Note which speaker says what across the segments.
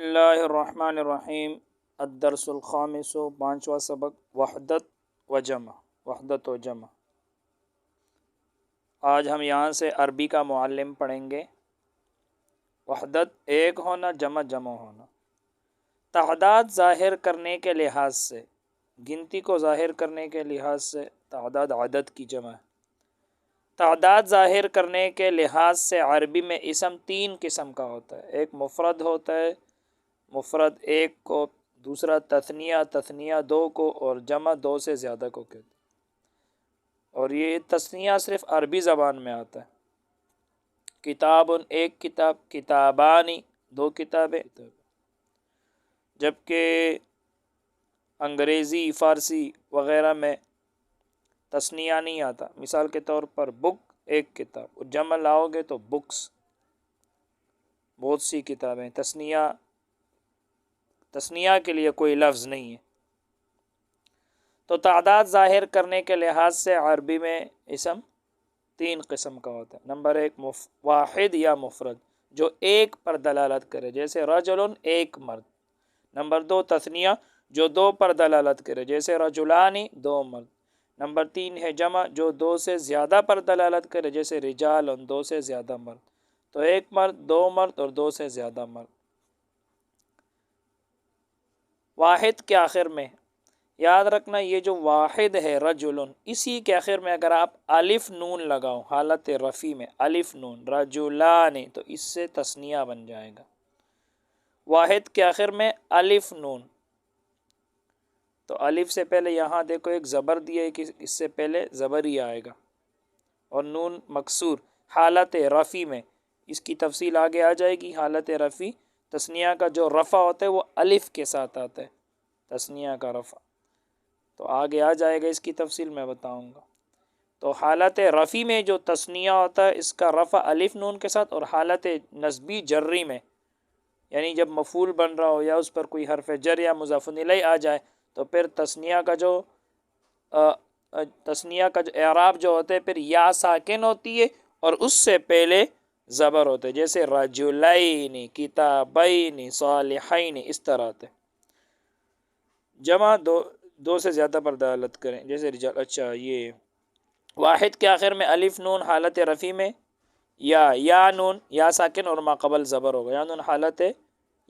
Speaker 1: اللہ الرحمن الرحیم الدرس الخامس، پانچواں سبق، وحدت و جمع، وحدت و جمع۔ آج ہم یہاں سے عربی کا معلم پڑھیں گے۔ وحدت ایک ہونا، جمع جمع ہونا۔ تعداد ظاہر کرنے کے لحاظ سے، گنتی کو ظاہر کرنے کے لحاظ سے تعداد عدد کی جمع ہے۔ تعداد ظاہر کرنے کے لحاظ سے عربی میں اسم تین قسم کا ہوتا ہے۔ ایک مفرد ہوتا ہے، مفرد ایک کو، دوسرا تثنیہ، تثنیہ دو کو، اور جمع دو سے زیادہ کو کہتے ہیں۔ اور یہ تثنیہ صرف عربی زبان میں آتا ہے۔ کتاب ایک کتاب، کتابانی دو کتابیں، جبکہ انگریزی، فارسی وغیرہ میں تثنیہ نہیں آتا۔ مثال کے طور پر بک ایک کتاب، اور جمع لاؤ گے تو بکس، بہت سی کتابیں۔ تثنیہ کے لیے کوئی لفظ نہیں ہے۔ تو تعداد ظاہر کرنے کے لحاظ سے عربی میں اسم تین قسم کا ہوتا ہے۔ نمبر ایک واحد یا مفرد، جو ایک پر دلالت کرے، جیسے رجل ایک مرد۔ نمبر دو تثنیہ، جو دو پر دلالت کرے، جیسے رجلانی دو مرد۔ نمبر تین ہے جمع، جو دو سے زیادہ پر دلالت کرے، جیسے رجال دو سے زیادہ مرد۔ تو ایک مرد، دو مرد اور دو سے زیادہ مرد۔ واحد کے آخر میں یاد رکھنا، یہ جو واحد ہے رجل، اسی کے آخر میں اگر آپ الف نون لگاؤ حالت رفع میں، الف نون رجلان، تو اس سے تثنیہ بن جائے گا۔ واحد کے آخر میں الف نون، تو الف سے پہلے یہاں دیکھو ایک زبر دیا ہے کہ اس سے پہلے زبر ہی آئے گا، اور نون مکسور حالت رفع میں، اس کی تفصیل آگے آ جائے گی۔ حالت رفع تثنیہ کا جو رفع ہوتا ہے وہ الف کے ساتھ آتا ہے، تثنیہ کا رفع، تو آگے آ جائے گا، اس کی تفصیل میں بتاؤں گا۔ تو حالت رفع میں جو تثنیہ ہوتا ہے اس کا رفع الف نون کے ساتھ، اور حالت نصبی جری میں، یعنی جب مفعول بن رہا ہو یا اس پر کوئی حرف جر یا مضاف الیہ آ جائے، تو پھر تثنیہ کا جو اعراب جو ہوتا ہے، پھر یا ساکن ہوتی ہے اور اس سے پہلے زبر ہوتے ہیں، جیسے رجلین، کتابین، صالحین، اس طرح ہوتے ہیں۔ جمع دو سے زیادہ پر دلالت کریں، جیسے رجال۔ اچھا، یہ واحد کے آخر میں الف نون حالت رفع میں، یا نون یا ساکن اور ما قبل زبر ہوگا۔ یا نون حالت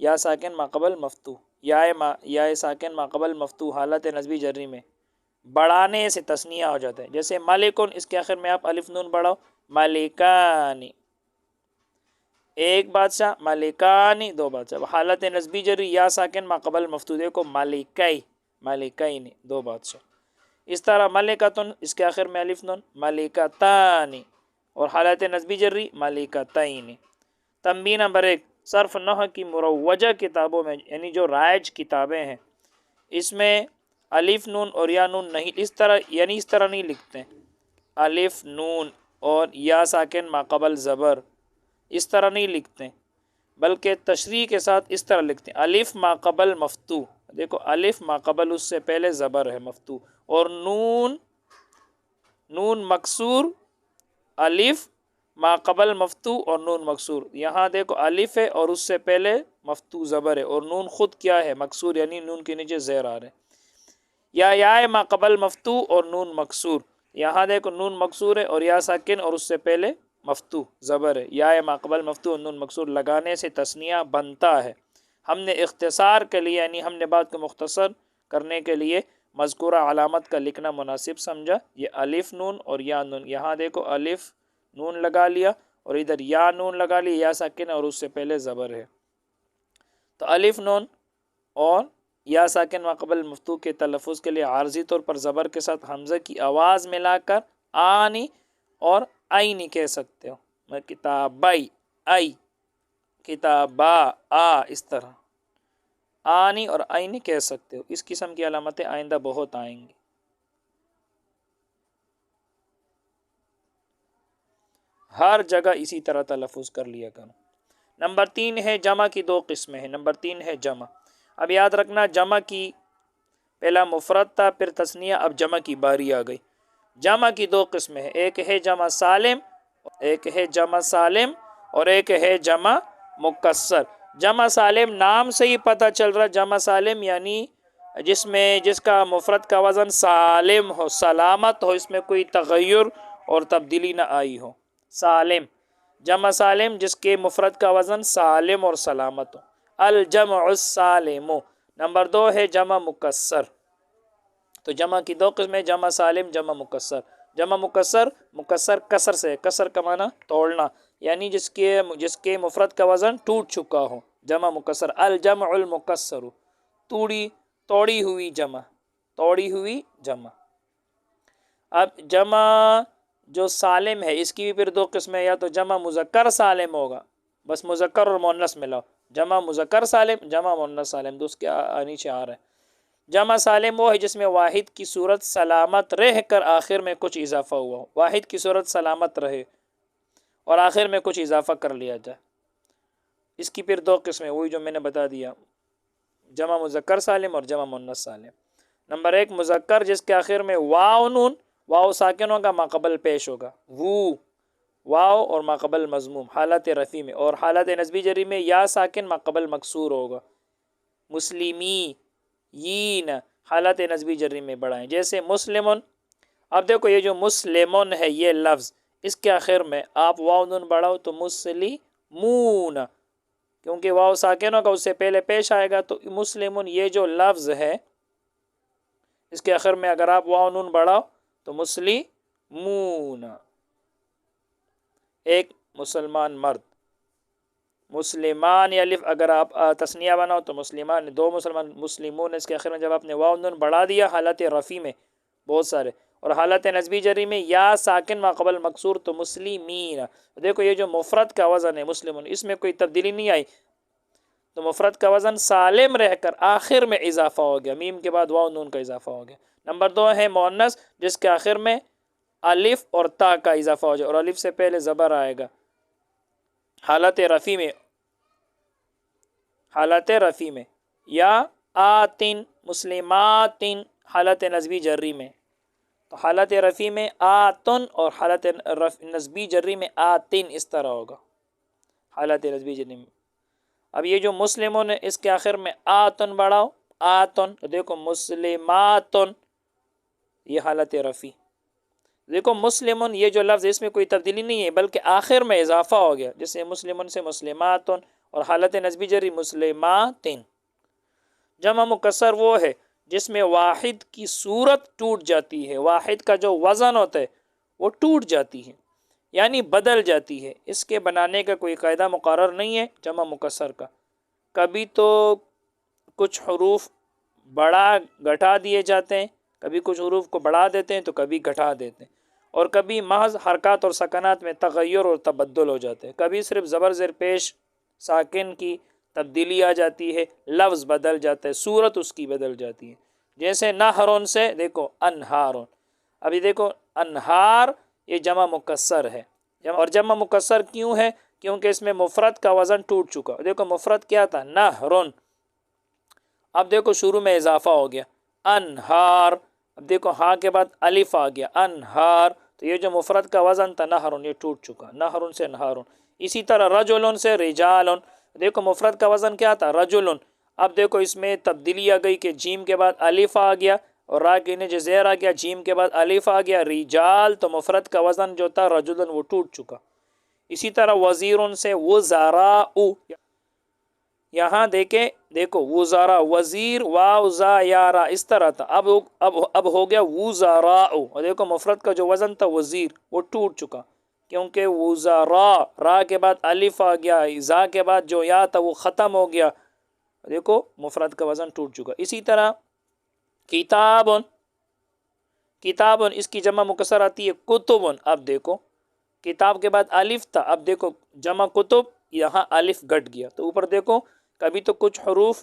Speaker 1: یا ساکن ما قبل مفتوح، یا ساکن ما قبل مفتوح حالت نصبی جری میں بڑھانے سے تثنیہ ہو جاتا ہے، جیسے مالکن، اس کے آخر میں آپ الف نون بڑھاؤ، مالکانی ایک بادشاہ، مالکانی دو بادشاہ۔ حالت نصبی جری یا ساکن ما قبل مفتوح، دیکھو مالکی، مالکین دو بادشاہ۔ اس طرح ملکتن، اس کے آخر میں الف نون، ملکتانی، اور حالت نصبی جری ملکتین۔ تنبیہ نمبر ایک، صرف نحو کی مروجہ کتابوں میں، یعنی جو رائج کتابیں ہیں، اس میں الف نون اور یا نون نہیں، اس طرح نہیں لکھتے، الف نون اور یا ساکن ما قبل زبر، اس طرح نہیں لکھتے، بلکہ تشریح کے ساتھ اس طرح لکھتے ہیں، الف ما قبل مفتوح، دیکھو الف ما قبل اس سے پہلے زبر ہے مفتوح، اور نون مکسور، الف ما قبل مفتوح اور نون مکسور۔ یہاں دیکھو الف ہے اور اس سے پہلے مفتوح زبر ہے، اور نون خود کیا ہے؟ مکسور، یعنی نون کے نیچے زیر آ رہے۔ یا ما قبل مفتوح اور نون مکسور، یہاں دیکھو نون مکسور ہے اور یا ساکن اور اس سے پہلے مفتوح زبر ہے، یا ما قبل مفتوح اور نون مکسور لگانے سے تثنیہ بنتا ہے۔ ہم نے اختصار کے لیے، یعنی ہم نے بات کو مختصر کرنے کے لیے مذکورہ علامت کا لکھنا مناسب سمجھا، یہ الف نون اور یا نون۔ یہاں دیکھو الف نون لگا لیا اور ادھر یا نون لگا لیا، یا ساکن اور اس سے پہلے زبر ہے۔ تو الف نون اور یا ساکن ما قبل مفتوح کے تلفظ کے لیے عارضی طور پر زبر کے ساتھ حمزہ کی آواز ملا کر آنی اور آئینی کہہ سکتے ہو۔ میں کتابائی، آئی، کتابا، آ، اس طرح آنی اور آئینی کہہ سکتے ہو۔ اس قسم کی علامتیں آئندہ بہت آئیں گی۔ ہر جگہ اسی طرح تلفظ کر لیا کرو۔ نمبر تین ہے جمع کی دو قسمیں ہیں۔ نمبر تین ہے جمع۔ اب یاد رکھنا، جمع کی پہلا مفرد تھا، پھر تثنیہ، اب جمع کی باری آ گئی۔ جمع کی دو قسمیں ہیں، ایک ہے جمع سالم، اور ایک ہے جمع مکسر۔ جمع سالم نام سے ہی پتہ چل رہا، جمع سالم یعنی جس کا مفرد کا وزن سالم ہو، سلامت ہو، اس میں کوئی تغیر اور تبدیلی نہ آئی ہو، سالم، جمع سالم جس کے مفرد کا وزن سالم اور سلامت ہو، الجمع السالم۔ نمبر 2 ہے جمع مکسر، تو جمع کی 2 قسمیں، جمع سالم، جمع مکسر۔ جمع مکسر، مکسر کسر سے، کسر کا معنی توڑنا، یعنی جس کے مفرد کا وزن ٹوٹ چکا ہو، جمع مکسر، الجمع المکسر، توڑی ہوئی جمع، توڑی ہوئی جمع۔ اب جمع جو سالم ہے اس کی بھی پھر 2 قسمیں، یا تو جمع مذکر سالم ہوگا، بس مذکر اور مؤنث ملا، جمع مذکر سالم، جمع مؤنث سالم، تو اس کے نیچے آ رہا ہے۔ جمع سالم وہ ہے جس میں واحد کی صورت سلامت رہ کر آخر میں کچھ اضافہ ہوا ہو، واحد کی صورت سلامت رہے اور آخر میں کچھ اضافہ کر لیا جائے، اس کی پھر 2 قسمیں، وہی جو میں نے بتا دیا، جمع مذکر سالم اور جمع مؤنث سالم۔ نمبر 1 مذکر جس کے آخر میں واو نون، واو ساکن ہوگا، ماقبل پیش ہوگا، واو اور ماقبل مضموم حالت رفع میں، اور حالت نصبی جری میں یا ساکن ماقبل مکسور ہوگا، مسلمی یین حالت نصبی جری میں بڑھائیں، جیسے مسلمون۔ اب دیکھو یہ جو مسلمون ہے یہ لفظ، اس کے آخر میں آپ واو نون بڑھاؤ تو مسلمون، کیونکہ واو ساکن ہوگا اس سے پہلے پیش آئے گا، تو مسلمون یہ جو لفظ ہے اس کے آخر میں اگر آپ واو نون بڑھاؤ تو مسلمون، ایک مسلمان مرد، مسلمان یا الف اگر آپ تثنیہ بناؤ تو مسلمان 2 مسلمان، مسلمون اس کے آخر میں جب آپ نے واو نون بڑھا دیا حالت رفع میں بہت سارے، اور حالت نصبی جری میں یا ساکن ما قبل مکسور تو مسلمین۔ دیکھو یہ جو مفرد کا وزن ہے مسلمون، اس میں کوئی تبدیلی نہیں آئی، تو مفرد کا وزن سالم رہ کر آخر میں اضافہ ہو گیا، میم کے بعد واو نون کا اضافہ ہو گیا۔ نمبر 2 ہے مؤنث جس کے آخر میں الف اور تا کا اضافہ ہو جائے اور الف سے پہلے زبر آئے گا حالت رفع میں، حالت رفع میں، یا آتن مسلماتن حالت نصبی جری میں، تو حالت رفع میں آتن اور حالت نصبی جری میں آتن، اس طرح ہوگا حالت نصبی جری میں۔ اب یہ جو مسلمون ہے اس کے آخر میں آتن بڑھاؤ، آتن، تو دیکھو مسلماتن یہ حالت رفع، دیکھو مسلمون یہ جو لفظ اس میں کوئی تبدیلی نہیں ہے بلکہ آخر میں اضافہ ہو گیا، جیسے مسلمون سے مسلماتن اور حالت نصبی جری مسلماتن۔ جمع مکسر وہ ہے جس میں واحد کی صورت ٹوٹ جاتی ہے، واحد کا جو وزن ہوتا ہے وہ ٹوٹ جاتی ہے یعنی بدل جاتی ہے، اس کے بنانے کا کوئی قاعدہ مقرر نہیں ہے جمع مکسر کا، کبھی تو کچھ حروف بڑھا گھٹا دیے جاتے ہیں، کبھی کچھ حروف کو بڑھا دیتے ہیں تو کبھی گھٹا دیتے ہیں، اور کبھی محض حرکات اور سکنات میں تغیر اور تبدل ہو جاتے ہیں، کبھی صرف زبر زیر پیش ساکن کی تبدیلی آ جاتی ہے، لفظ بدل جاتا ہے، صورت اس کی بدل جاتی ہے، جیسے نہرون سے دیکھو انہارون، ابھی دیکھو انہار یہ جمع مکسر ہے، اور جمع مکسر کیوں ہے؟ کیونکہ اس میں مفرد کا وزن ٹوٹ چکا، دیکھو مفرد کیا تھا نہرون، اب دیکھو شروع میں اضافہ ہو گیا انہار، اب دیکھو ہاں کے بعد الف آ گیا انہار، تو یہ جو مفرد کا وزن تھا نہرون یہ ٹوٹ چکا، نہرون سے نہارون۔ اسی طرح رجلن سے رجالن، دیکھو مفرد کا وزن کیا تھا رجلن، اب دیکھو اس میں تبدیلی آ گئی کہ جیم کے بعد الف آ گیا اور را کے نیچے زیر آ گیا، جیم کے بعد الف آ گیا رجال، تو مفرد کا وزن جو تھا رجلن وہ ٹوٹ چکا۔ اسی طرح وزیرن سے وزراء، یہاں دیکھو وزراء، وزیر واو زا یا را اس طرح تھا، اب ہو گیا وزراء، اور دیکھو مفرد کا جو وزن تھا وزیر وہ ٹوٹ چکا، کیونکہ وزراء را کے بعد الف آ گیا، زا کے بعد جو یا تھا وہ ختم ہو گیا، دیکھو مفرد کا وزن ٹوٹ چکا۔ اسی طرح کتابن، کتابن اس کی جمع مکسر آتی ہے کتبن، اب دیکھو کتاب کے بعد الف تھا، اب دیکھو جمع کتب یہاں الف گھٹ گیا، تو اوپر دیکھو کبھی تو کچھ حروف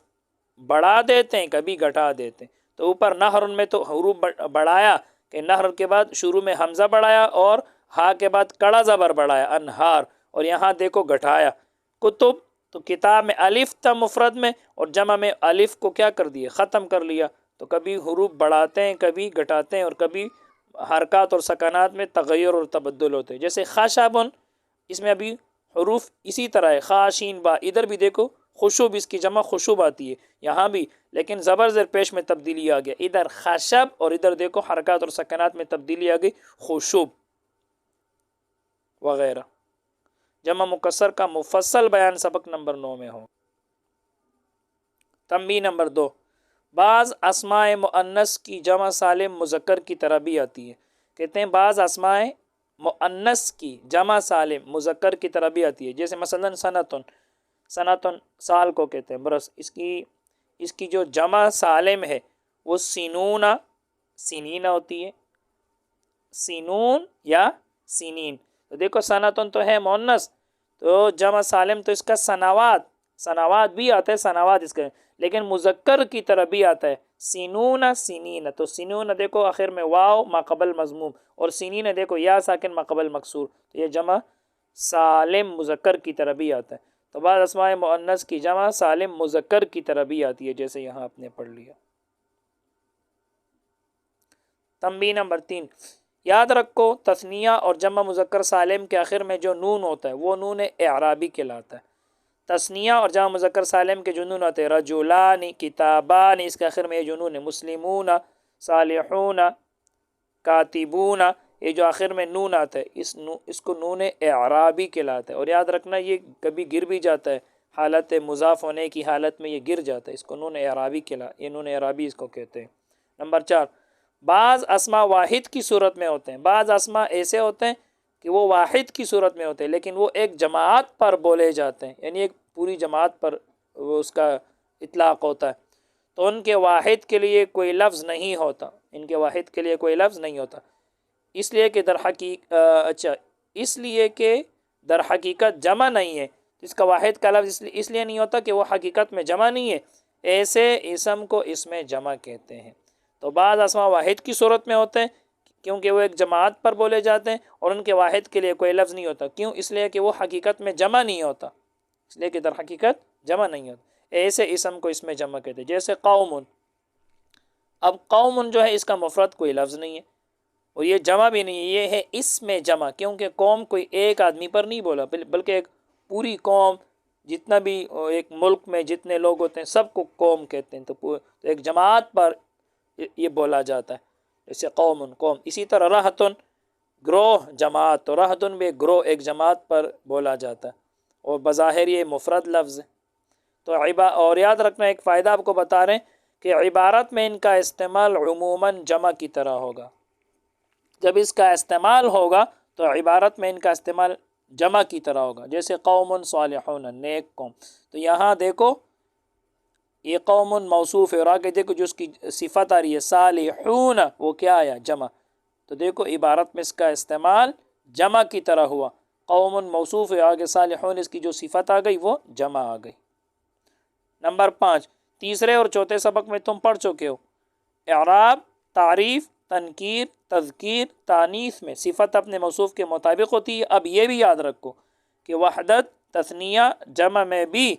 Speaker 1: بڑھا دیتے ہیں کبھی گھٹا دیتے ہیں، تو اوپر نہر میں تو حروف بڑھایا کہ نہر کے بعد شروع میں حمزہ بڑھایا اور ہا کے بعد کڑا زبر بڑھایا انہار، اور یہاں دیکھو گھٹایا کتب، تو کتاب میں الف تھا مفرد میں اور جمع میں الف کو کیا کر دیا ختم کر لیا، تو کبھی حروف بڑھاتے ہیں کبھی گھٹاتے ہیں اور کبھی حرکات اور سکنات میں تغیر اور تبدل ہوتے ہیں، جیسے خاشابن، اس میں ابھی حروف اسی طرح ہے خاشین با، ادھر بھی دیکھو خشب اس کی جمع خشب آتی ہے یہاں بھی، لیکن زبر زیر پیش میں تبدیلی آ گیا، ادھر خشب اور ادھر دیکھو حرکات اور سکنات میں تبدیلی آ گئی خشب وغیرہ۔ جمع مکسر کا مفصل بیان سبق نمبر 9 میں ہو۔ تنبیہ نمبر 2، بعض اسماء مؤنث کی جمع سالم مذکر کی طرح بھی آتی ہے۔ کہتے ہیں بعض اسماء مؤنث کی جمع سالم مذکر کی طرح بھی آتی ہے، جیسے مثلا سنتن، سنتن سال کو کہتے ہیں، برس اس کی جو جمع سالم ہے وہ سنون سنین ہوتی ہے، سنون یا سنین۔ تو دیکھو سنتن تو ہے مؤنث، تو جمع سالم تو اس کا سنوات، سنوات بھی آتا ہے، سنوات اس کا، لیکن مذکر کی طرح بھی آتا ہے سنون سنین۔ تو سنون دیکھو آخر میں واو ما قبل مضموم، اور سنین دیکھو یا ساکن ما قبل مکسور، تو یہ جمع سالم مذکر کی طرح بھی آتا ہے۔ تو بعض اسماء مؤنث کی جمع سالم مذکر کی طرح بھی آتی ہے، جیسے یہاں آپ نے پڑھ لیا۔ تنبیہ نمبر 3، یاد رکھو تثنیہ اور جمع مذکر سالم کے آخر میں جو نون ہوتا ہے وہ نون اعرابی کہلاتا ہے۔ تثنیہ اور جمع مذکر سالم کے جو نون ہوتے ہیں رجلان، کتابان، اس کے آخر میں یہ جو نون ہے مسلمون، صالحون، کاتبون، یہ جو آخر میں نون آتا ہے اس کو نون اعرابی کہلاتا ہے۔ اور یاد رکھنا یہ کبھی گر بھی جاتا ہے، حالت مضاف ہونے کی حالت میں یہ گر جاتا ہے، اس کو نون اعرابی یہ نون اعرابی اس کو کہتے ہیں۔ نمبر 4، بعض اسماء واحد کی صورت میں ہوتے ہیں، بعض اسماء ایسے ہوتے ہیں کہ وہ واحد کی صورت میں ہوتے ہیں لیکن وہ ایک جماعت پر بولے جاتے ہیں، یعنی ایک پوری جماعت پر وہ اس کا اطلاق ہوتا ہے، تو ان کے واحد کے لیے کوئی لفظ نہیں ہوتا، ان کے واحد کے لیے کوئی لفظ نہیں ہوتا، اس لیے کہ در حقیقت جمع نہیں ہے، اس کا واحد کا لفظ اس لیے نہیں ہوتا کہ وہ حقیقت میں جمع نہیں ہے، ایسے اسم کو اس میں جمع کہتے ہیں۔ تو بعض اسماء واحد کی صورت میں ہوتے ہیں کیونکہ وہ ایک جماعت پر بولے جاتے ہیں، اور ان کے واحد کے لیے کوئی لفظ نہیں ہوتا، کیوں؟ اس لیے کہ وہ حقیقت میں جمع نہیں ہوتا، اس لیے کہ در حقیقت جمع نہیں ہوتا، ایسے اسم کو اس میں جمع کہتے ہیں، جیسے قوم۔ اب قوم جو ہے اس کا مفرد کوئی لفظ نہیں ہے اور یہ جمع بھی نہیں ہے، یہ ہے اس میں جمع، کیونکہ قوم کوئی ایک آدمی پر نہیں بولا بلکہ ایک پوری قوم، جتنا بھی ایک ملک میں جتنے لوگ ہوتے ہیں سب کو قوم کہتے ہیں، تو ایک جماعت پر یہ بولا جاتا ہے، جیسے قوم قوم۔ اسی طرح رہتن گروہ جماعت، تو رہتن بھی گروہ ایک جماعت پر بولا جاتا ہے اور بظاہر یہ مفرد لفظ ہے۔ تو اور یاد رکھنا ایک فائدہ آپ کو بتا رہے ہیں کہ عبارت میں ان کا استعمال عموماً جمع کی طرح ہوگا، جب اس کا استعمال ہوگا تو عبارت میں ان کا استعمال جمع کی طرح ہوگا، جیسے قوم صالحون نیک قوم۔ تو یہاں دیکھو یہ قوم موصوف ہے اور آگے دیکھو جو اس کی صفت آ رہی ہے صالحون، وہ کیا آیا؟ جمع۔ تو دیکھو عبارت میں اس کا استعمال جمع کی طرح ہوا، قوم موصوف ہے، آگے صالحون اس کی جو صفت آ گئی وہ جمع آ گئی۔ نمبر 5، تیسرے اور چوتھے سبق میں تم پڑھ چکے ہو، اعراب، تعریف، تنکیر، تذکیر، تانیث میں صفت اپنے موصوف کے مطابق ہوتی ہے۔ اب یہ بھی یاد رکھو کہ وحدت، تثنیہ، جمع میں بھی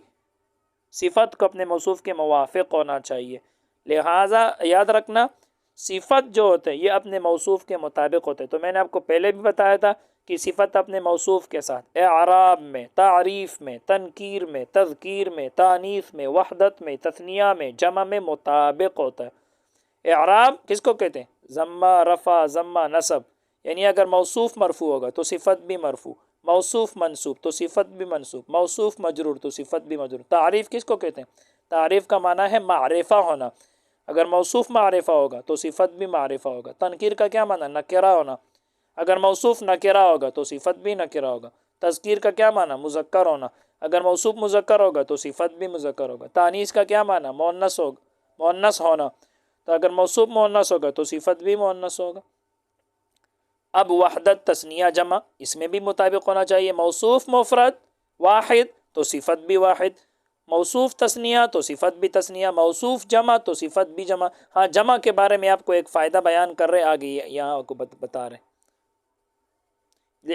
Speaker 1: صفت کو اپنے موصوف کے موافق ہونا چاہیے، لہٰذا یاد رکھنا صفت جو ہوتے ہیں یہ اپنے موصوف کے مطابق ہوتے ہیں۔ تو میں نے آپ کو پہلے بھی بتایا تھا کہ صفت اپنے موصوف کے ساتھ اعراب میں، تعریف میں، تنکیر میں، تذکیر میں، تانیث میں، وحدت میں، تثنیہ میں، جمع میں مطابق ہوتا ہے۔ اعراب کس کو کہتے ہیں؟ ضمہ، رفع، ضمہ، نصب، یعنی اگر موصوف مرفوع ہوگا تو صفت بھی مرفوع، موصوف منصوب تو صفت بھی منصوب، موصوف مجرور تو صفت بھی مجرور۔ تعریف کس کو کہتے ہیں؟ تعریف کا معنی ہے معرفہ ہونا، اگر موصوف معرفہ ہوگا تو صفت بھی معرفہ ہوگا۔ تنکیر کا کیا معنی؟ نکرہ ہونا، اگر موصوف نکرہ ہوگا تو صفت بھی نکرہ ہوگا۔ تذکیر کا کیا معنی؟ مذکر ہونا، اگر موصوف مذکر ہوگا تو صفت بھی مذکر ہوگا۔ تانیث کا کیا معنی؟ مؤنث ہونا، تو اگر موصوف مؤنث ہوگا تو صفت بھی مؤنث ہوگا۔ اب وحدت، تثنیہ، جمع، اس میں بھی مطابق ہونا چاہیے، موصوف مفرد واحد تو صفت بھی واحد، موصوف تثنیہ تو صفت بھی تثنیہ، موصوف جمع تو صفت بھی جمع۔ ہاں جمع کے بارے میں آپ کو ایک فائدہ بیان کر رہے، آگے یہاں آپ کو بتا رہے،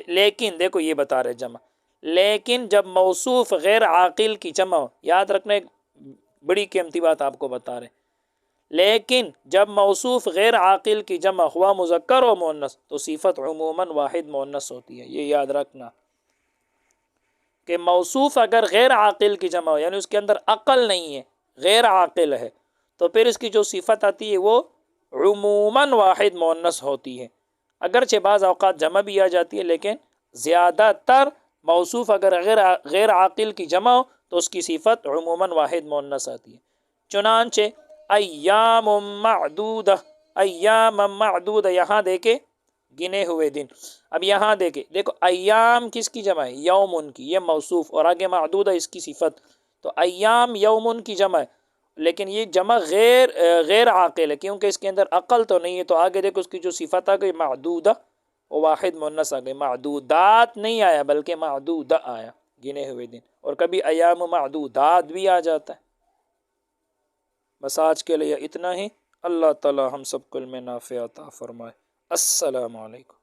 Speaker 1: لیکن دیکھو یہ بتا رہے جمع، لیکن جب موصوف غیر عاقل کی جمع ہو، یاد رکھنا ایک بڑی قیمتی بات آپ کو بتا رہے، لیکن جب موصوف غیر عاقل کی جمع ہوا مذکر و مؤنث تو صفت عموماً واحد مؤنث ہوتی ہے، یہ یاد رکھنا۔ کہ موصوف اگر غیر عاقل کی جمع ہو، یعنی اس کے اندر عقل نہیں ہے، غیر عاقل ہے، تو پھر اس کی جو صفت آتی ہے وہ عموماً واحد مؤنث ہوتی ہے، اگرچہ بعض اوقات جمع بھی آ جاتی ہے، لیکن زیادہ تر موصوف اگر غیر عاقل کی جمع ہو تو اس کی صفت عموماً واحد مؤنث آتی ہے۔ چنانچہ ایام معدودہ، ایام معدودہ، یہاں دیکھے گنے ہوئے دن۔ اب یہاں دیکھو ایام کس کی جمع ہے؟ یومن کی، یہ موصوف، اور آگے معدودہ اس کی صفت، تو ایام یومن کی جمع ہے، لیکن یہ جمع غیر عاقل ہے کیونکہ اس کے اندر عقل تو نہیں ہے، تو آگے دیکھو اس کی جو صفت آ گئی معدودہ، وہ واحد مؤنث آ گئی، معدودات نہیں آیا بلکہ معدودہ آیا، گنے ہوئے دن، اور کبھی ایام معدودات بھی آ جاتا ہے۔ بس آج کے لیے اتنا ہی، اللہ تعالی ہم سب کو علم نافع عطا فرمائے۔ السلام علیکم۔